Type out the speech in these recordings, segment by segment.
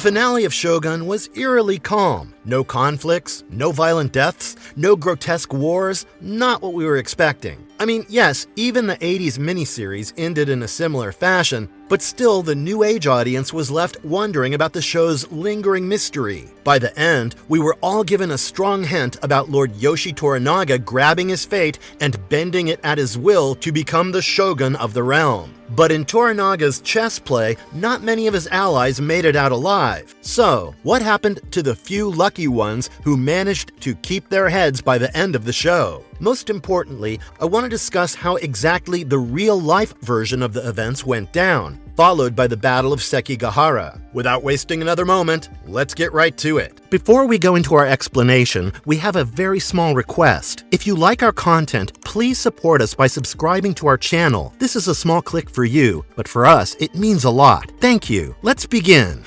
finale of Shogun was eerily calm. No conflicts, no violent deaths, no grotesque wars, not what we were expecting. I mean, yes, even the 80s miniseries ended in a similar fashion, but still the new age audience was left wondering about the show's lingering mystery. By the end, we were all given a strong hint about Lord Yoshi Toranaga grabbing his fate and bending it at his will to become the Shogun of the realm. But in Toranaga's chess play, not many of his allies made it out alive. So, what happened to the few lucky ones who managed to keep their heads by the end of the show? Most importantly, I want to discuss how exactly the real-life version of the events went down, followed by the Battle of Sekigahara. Without wasting another moment, let's get right to it. Before we go into our explanation, we have a very small request. If you like our content, please support us by subscribing to our channel. This is a small click for you, but for us, it means a lot. Thank you. Let's begin.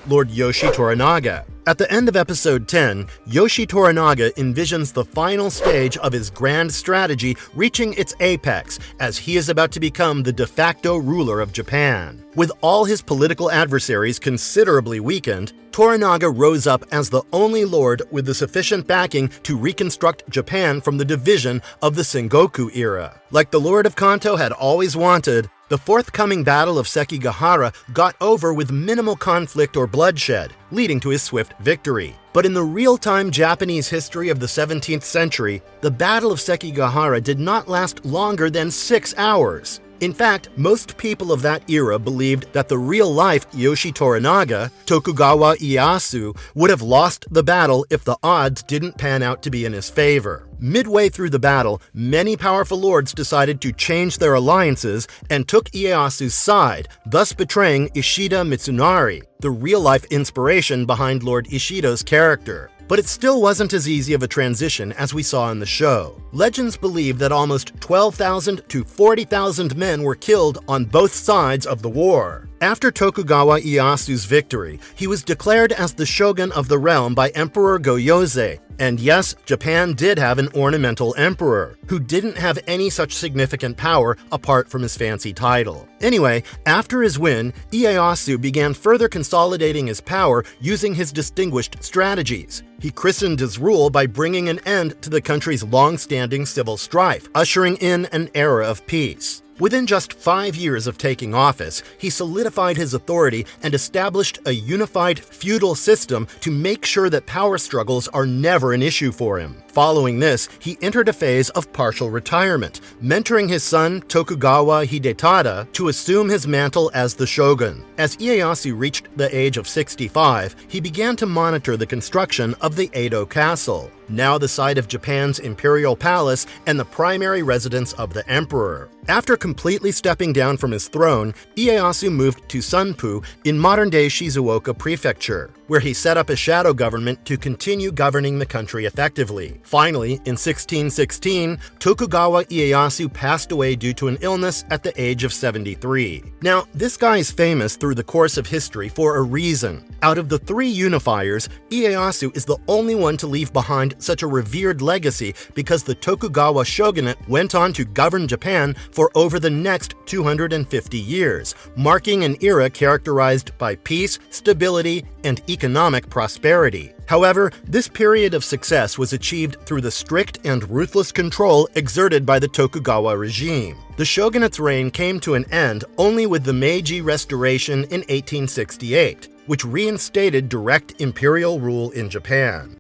Lord Yoshi Toranaga. At the end of episode 10, Yoshi Toranaga envisions the final stage of his grand strategy reaching its apex as he is about to become the de facto ruler of Japan. With all his political adversaries considerably weakened, Toranaga rose up as the only lord with the sufficient backing to reconstruct Japan from the division of the Sengoku era. Like the Lord of Kanto had always wanted, the forthcoming Battle of Sekigahara got over with minimal conflict or bloodshed, leading to his swift victory. But in the real-time Japanese history of the 17th century, the Battle of Sekigahara did not last longer than 6 hours. In fact, most people of that era believed that the real-life Yoshi Toranaga, Tokugawa Ieyasu, would have lost the battle if the odds didn't pan out to be in his favor. Midway through the battle, many powerful lords decided to change their alliances and took Ieyasu's side, thus betraying Ishido Mitsunari, the real-life inspiration behind Lord Ishido's character. But it still wasn't as easy of a transition as we saw in the show. Legends believe that almost 12,000 to 40,000 men were killed on both sides of the war. After Tokugawa Ieyasu's victory, he was declared as the shogun of the realm by Emperor Go-Yozei. And yes, Japan did have an ornamental emperor, who didn't have any such significant power apart from his fancy title. Anyway, after his win, Ieyasu began further consolidating his power using his distinguished strategies. He christened his rule by bringing an end to the country's long-standing civil strife, ushering in an era of peace. Within just 5 years of taking office, he solidified his authority and established a unified feudal system to make sure that power struggles are never an issue for him. Following this, he entered a phase of partial retirement, mentoring his son Tokugawa Hidetada to assume his mantle as the shogun. As Ieyasu reached the age of 65, he began to monitor the construction of the Edo Castle, now the site of Japan's imperial palace and the primary residence of the emperor. After completely stepping down from his throne, Ieyasu moved to Sunpu in modern-day Shizuoka Prefecture, where he set up a shadow government to continue governing the country effectively. Finally, in 1616, Tokugawa Ieyasu passed away due to an illness at the age of 73. Now, this guy is famous through the course of history for a reason. Out of the 3 unifiers, Ieyasu is the only one to leave behind such a revered legacy because the Tokugawa shogunate went on to govern Japan for over the next 250 years, marking an era characterized by peace, stability, and economic prosperity. However, this period of success was achieved through the strict and ruthless control exerted by the Tokugawa regime. The shogunate's reign came to an end only with the Meiji Restoration in 1868, which reinstated direct imperial rule in Japan.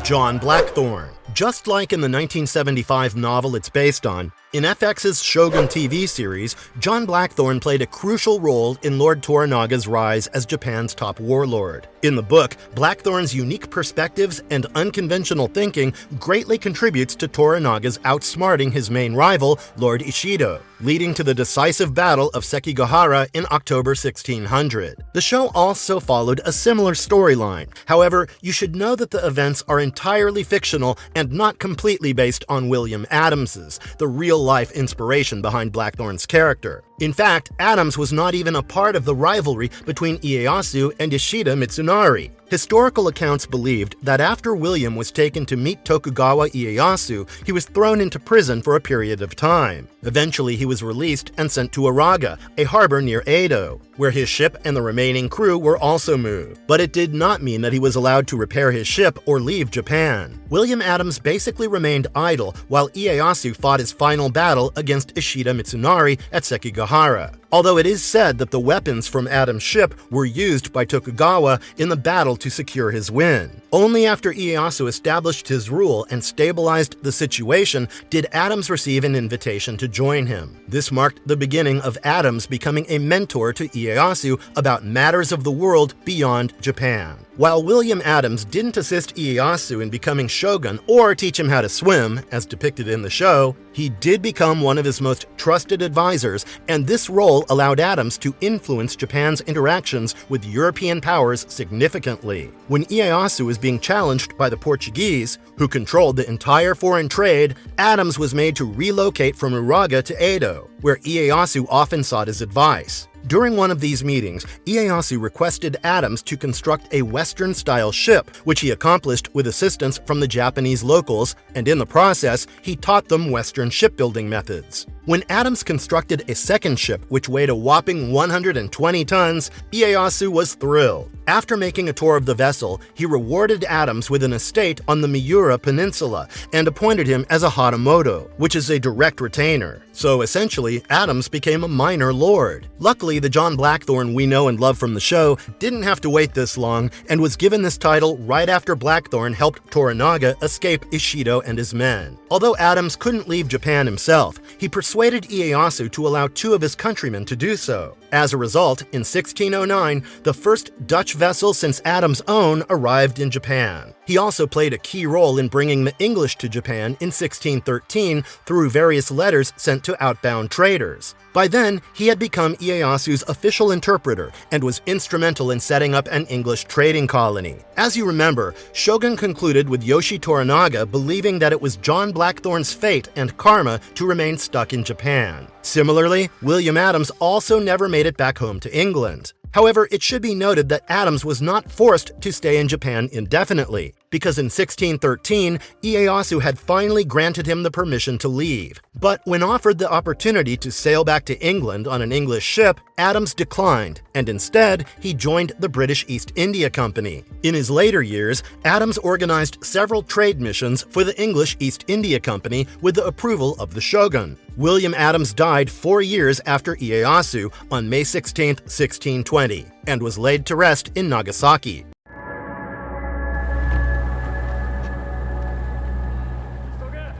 John Blackthorne. Just like in the 1975 novel it's based on, in FX's Shogun TV series, John Blackthorne played a crucial role in Lord Toranaga's rise as Japan's top warlord. In the book, Blackthorne's unique perspectives and unconventional thinking greatly contributes to Toranaga's outsmarting his main rival, Lord Ishido, leading to the decisive Battle of Sekigahara in October 1600. The show also followed a similar storyline. However, you should know that the events are entirely fictional and not completely based on William Adams's, the real-life inspiration behind Blackthorne's character. In fact, Adams was not even a part of the rivalry between Ieyasu and Ishido Mitsunari. Historical accounts believed that after William was taken to meet Tokugawa Ieyasu, he was thrown into prison for a period of time. Eventually, he was released and sent to Araga, a harbor near Edo, where his ship and the remaining crew were also moved. But it did not mean that he was allowed to repair his ship or leave Japan. William Adams basically remained idle while Ieyasu fought his final battle against Ishida Mitsunari at Sekigahara. Although it is said that the weapons from Adams' ship were used by Tokugawa in the battle to secure his win. Only after Ieyasu established his rule and stabilized the situation did Adams receive an invitation to join him. This marked the beginning of Adams becoming a mentor to Ieyasu about matters of the world beyond Japan. While William Adams didn't assist Ieyasu in becoming shogun or teach him how to swim, as depicted in the show, he did become one of his most trusted advisors, and this role allowed Adams to influence Japan's interactions with European powers significantly. When Ieyasu was being challenged by the Portuguese, who controlled the entire foreign trade, Adams was made to relocate from Uraga to Edo, where Ieyasu often sought his advice. During one of these meetings, Ieyasu requested Adams to construct a Western-style ship, which he accomplished with assistance from the Japanese locals, and in the process, he taught them Western shipbuilding methods. When Adams constructed a second ship, which weighed a whopping 120 tons, Ieyasu was thrilled. After making a tour of the vessel, he rewarded Adams with an estate on the Miura Peninsula and appointed him as a Hatamoto, which is a direct retainer. So essentially, Adams became a minor lord. Luckily, the John Blackthorne we know and love from the show didn't have to wait this long and was given this title right after Blackthorne helped Toranaga escape Ishido and his men. Although Adams couldn't leave Japan himself, he persuaded Ieyasu to allow two of his countrymen to do so. As a result, in 1609, the first Dutch vessel since Adams' own arrived in Japan. He also played a key role in bringing the English to Japan in 1613 through various letters sent to outbound traders. By then, he had become Ieyasu's official interpreter and was instrumental in setting up an English trading colony. As you remember, Shogun concluded with Yoshi Toranaga believing that it was John Blackthorne's fate and karma to remain stuck in Japan. Similarly, William Adams also never made it back home to England. However, it should be noted that Adams was not forced to stay in Japan indefinitely, because in 1613, Ieyasu had finally granted him the permission to leave. But when offered the opportunity to sail back to England on an English ship, Adams declined, and instead, he joined the British East India Company. In his later years, Adams organized several trade missions for the English East India Company with the approval of the Shogun. William Adams died 4 years after Ieyasu on May 16, 1620, and was laid to rest in Nagasaki.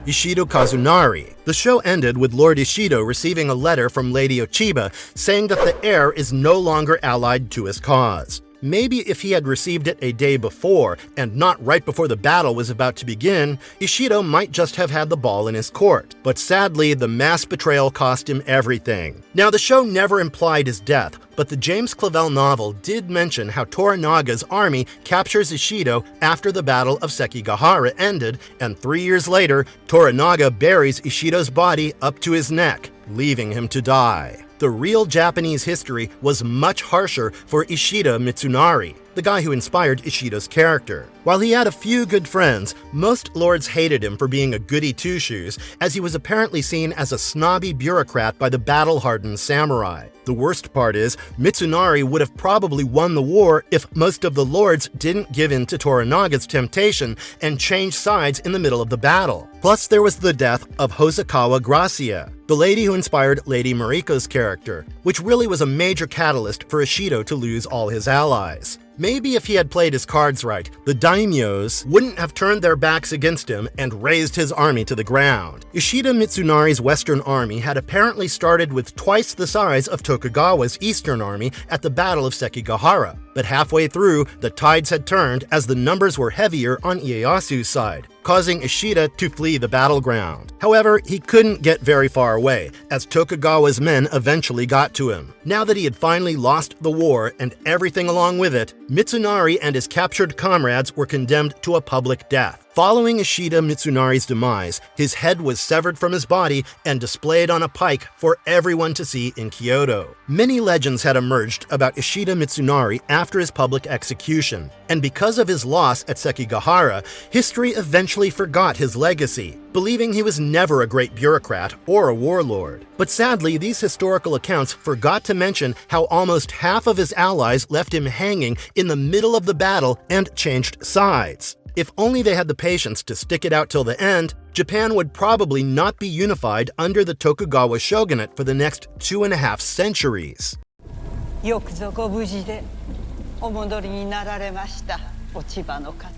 Ishido Kazunari. The show ended with Lord Ishido receiving a letter from Lady Ochiba saying that the heir is no longer allied to his cause. Maybe if he had received it a day before, and not right before the battle was about to begin, Ishido might just have had the ball in his court. But sadly, the mass betrayal cost him everything. Now, the show never implied his death, but the James Clavell novel did mention how Toranaga's army captures Ishido after the Battle of Sekigahara ended, and 3 years later, Toranaga buries Ishido's body up to his neck, leaving him to die. The real Japanese history was much harsher for Ishida Mitsunari, the guy who inspired Ishido's character. While he had a few good friends, most lords hated him for being a goody two-shoes, as he was apparently seen as a snobby bureaucrat by the battle-hardened samurai. The worst part is, Mitsunari would have probably won the war if most of the lords didn't give in to Toranaga's temptation and change sides in the middle of the battle. Plus, there was the death of Hosokawa Gracia, the lady who inspired Lady Mariko's character, which really was a major catalyst for Ishido to lose all his allies. Maybe if he had played his cards right, the daimyos wouldn't have turned their backs against him and razed his army to the ground. Ishida Mitsunari's Western army had apparently started with twice the size of Tokugawa's Eastern army at the Battle of Sekigahara, but halfway through, the tides had turned as the numbers were heavier on Ieyasu's side, causing Ishida to flee the battleground. However, he couldn't get very far away, as Tokugawa's men eventually got to him. Now that he had finally lost the war and everything along with it, Mitsunari and his captured comrades were condemned to a public death. Following Ishido Mitsunari's demise, his head was severed from his body and displayed on a pike for everyone to see in Kyoto. Many legends had emerged about Ishido Mitsunari after his public execution, and because of his loss at Sekigahara, history eventually forgot his legacy, believing he was never a great bureaucrat or a warlord. But sadly, these historical accounts forgot to mention how almost half of his allies left him hanging in the middle of the battle and changed sides. If only they had the patience to stick it out till the end, Japan would probably not be unified under the Tokugawa shogunate for the next 2.5 centuries. よくぞご無事でお戻りになられました、落ち葉の方。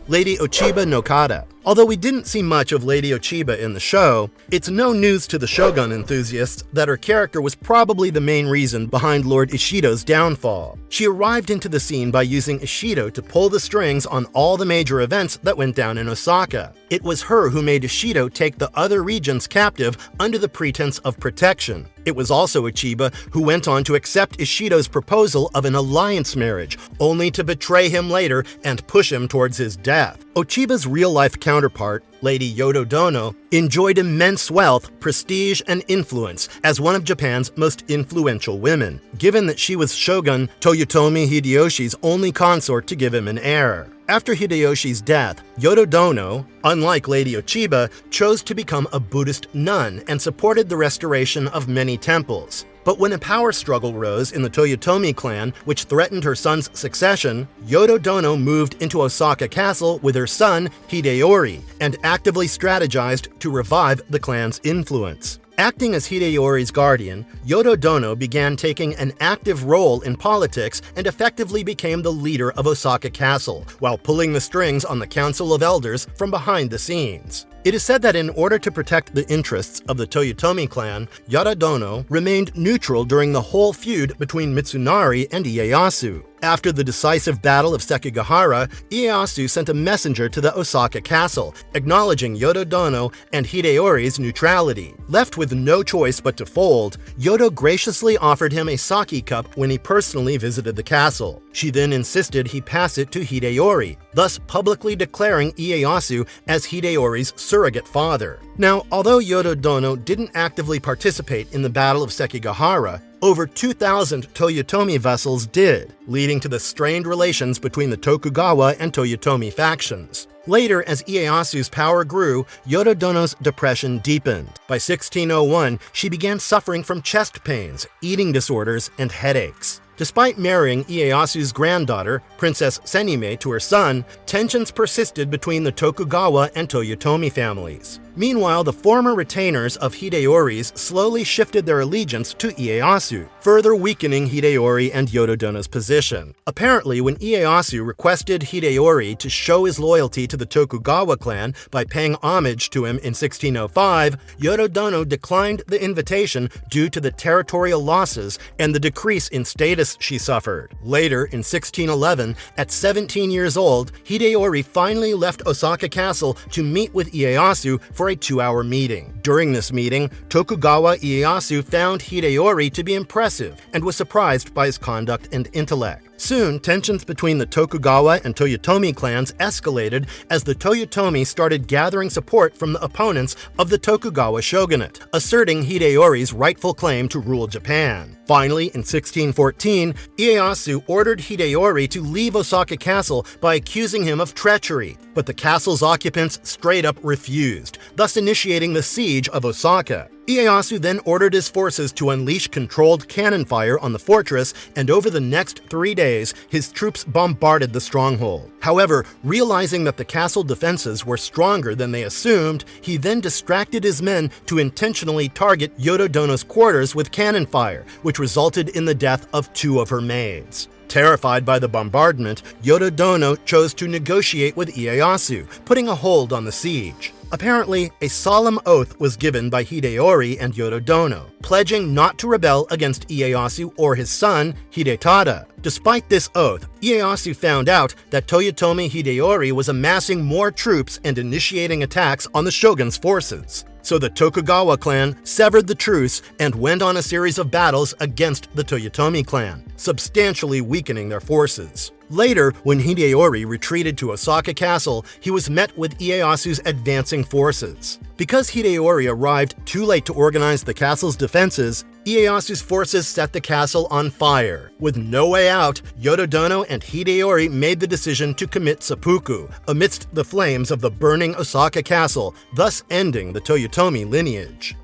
Lady Ochiba no Kata. Although we didn't see much of Lady Ochiba in the show, it's no news to the Shogun enthusiasts that her character was probably the main reason behind Lord Ishido's downfall. She arrived into the scene by using Ishido to pull the strings on all the major events that went down in Osaka. It was her who made Ishido take the other regions captive under the pretense of protection. It was also Ochiba who went on to accept Ishido's proposal of an alliance marriage, only to betray him later and push him towards his death. Ochiba's real-life counterpart, Lady Yodo Dono, enjoyed immense wealth, prestige, and influence as one of Japan's most influential women, given that she was Shogun Toyotomi Hideyoshi's only consort to give him an heir. After Hideyoshi's death, Yodo Dono, unlike Lady Ochiba, chose to become a Buddhist nun and supported the restoration of many temples. But when a power struggle rose in the Toyotomi clan, which threatened her son's succession, Yodo Dono moved into Osaka Castle with her son, Hideyori, and actively strategized to revive the clan's influence. Acting as Hideyori's guardian, Yodo Dono began taking an active role in politics and effectively became the leader of Osaka Castle, while pulling the strings on the Council of Elders from behind the scenes. It is said that in order to protect the interests of the Toyotomi clan, Yodo Dono remained neutral during the whole feud between Mitsunari and Ieyasu. After the decisive battle of Sekigahara, Ieyasu sent a messenger to the Osaka castle, acknowledging Yodo Dono and Hideyori's neutrality. Left with no choice but to fold, Yodo graciously offered him a sake cup when he personally visited the castle. She then insisted he pass it to Hideyori, thus publicly declaring Ieyasu as Hideyori's surrogate father. Now, although Yodo Dono didn't actively participate in the Battle of Sekigahara, over 2,000 Toyotomi vessels did, leading to the strained relations between the Tokugawa and Toyotomi factions. Later, as Ieyasu's power grew, Yodo Dono's depression deepened. By 1601, she began suffering from chest pains, eating disorders, and headaches. Despite marrying Ieyasu's granddaughter, Princess Senime, to her son, tensions persisted between the Tokugawa and Toyotomi families. Meanwhile, the former retainers of Hideyori's slowly shifted their allegiance to Ieyasu, further weakening Hideyori and Yodo Dono's position. Apparently, when Ieyasu requested Hideyori to show his loyalty to the Tokugawa clan by paying homage to him in 1605, Yodo Dono declined the invitation due to the territorial losses and the decrease in status she suffered. Later, in 1611, at 17 years old, Hideyori finally left Osaka Castle to meet with Ieyasu for a 2-hour meeting. During this meeting, Tokugawa Ieyasu found Hideyori to be impressive and was surprised by his conduct and intellect. Soon, tensions between the Tokugawa and Toyotomi clans escalated as the Toyotomi started gathering support from the opponents of the Tokugawa shogunate, asserting Hideyori's rightful claim to rule Japan. Finally, in 1614, Ieyasu ordered Hideyori to leave Osaka Castle by accusing him of treachery, but the castle's occupants straight up refused, thus initiating the siege of Osaka. Ieyasu then ordered his forces to unleash controlled cannon fire on the fortress, and over the next 3 days, his troops bombarded the stronghold. However, realizing that the castle defenses were stronger than they assumed, he then distracted his men to intentionally target Yodo Dono's quarters with cannon fire, which resulted in the death of 2 of her maids. Terrified by the bombardment, Yodo Dono chose to negotiate with Ieyasu, putting a hold on the siege. Apparently, a solemn oath was given by Hideyori and Yodo Dono, pledging not to rebel against Ieyasu or his son, Hidetada. Despite this oath, Ieyasu found out that Toyotomi Hideyori was amassing more troops and initiating attacks on the shogun's forces. So the Tokugawa clan severed the truce and went on a series of battles against the Toyotomi clan, substantially weakening their forces. Later, when Hideyori retreated to Osaka Castle, he was met with Ieyasu's advancing forces. Because Hideyori arrived too late to organize the castle's defenses, Ieyasu's forces set the castle on fire. With no way out, Yododono and Hideyori made the decision to commit seppuku amidst the flames of the burning Osaka Castle, thus ending the Toyotomi lineage.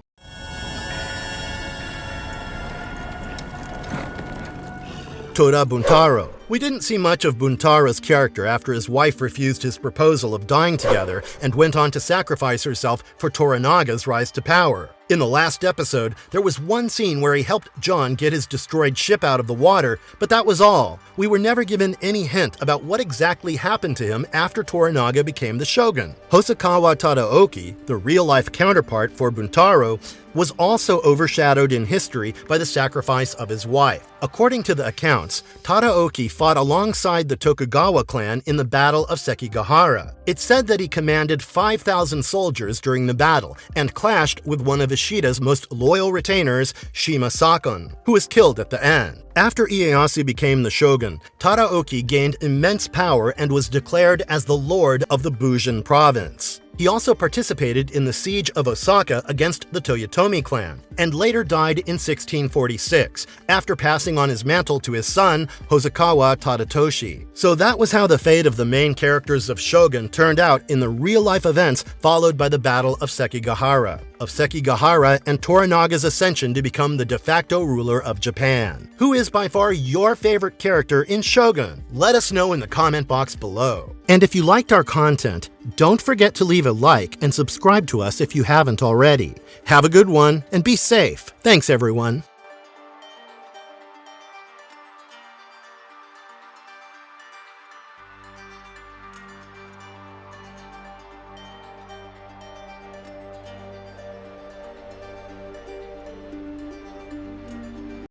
Tora Buntaro. We didn't see much of Buntaro's character after his wife refused his proposal of dying together and went on to sacrifice herself for Toranaga's rise to power. In the last episode, there was one scene where he helped John get his destroyed ship out of the water, but that was all. We were never given any hint about what exactly happened to him after Toranaga became the shogun. Hosokawa Tadaoki, the real-life counterpart for Buntaro, was also overshadowed in history by the sacrifice of his wife. According to the accounts, Tadaoki fought alongside the Tokugawa clan in the Battle of Sekigahara. It's said that he commanded 5,000 soldiers during the battle and clashed with one of Ishida's most loyal retainers, Shima Sakon, who was killed at the end. After Ieyasu became the shogun, Tadaoki gained immense power and was declared as the lord of the Bujin province. He also participated in the siege of Osaka against the Toyotomi clan, and later died in 1646, after passing on his mantle to his son, Hosokawa Tadatoshi. So that was how the fate of the main characters of Shogun turned out in the real-life events followed by the Battle of Sekigahara and Toranaga's ascension to become the de facto ruler of Japan. Who is by far your favorite character in Shogun? Let us know in the comment box below. And if you liked our content, don't forget to leave a like and subscribe to us if you haven't already. Have a good one and be safe. Thanks, everyone.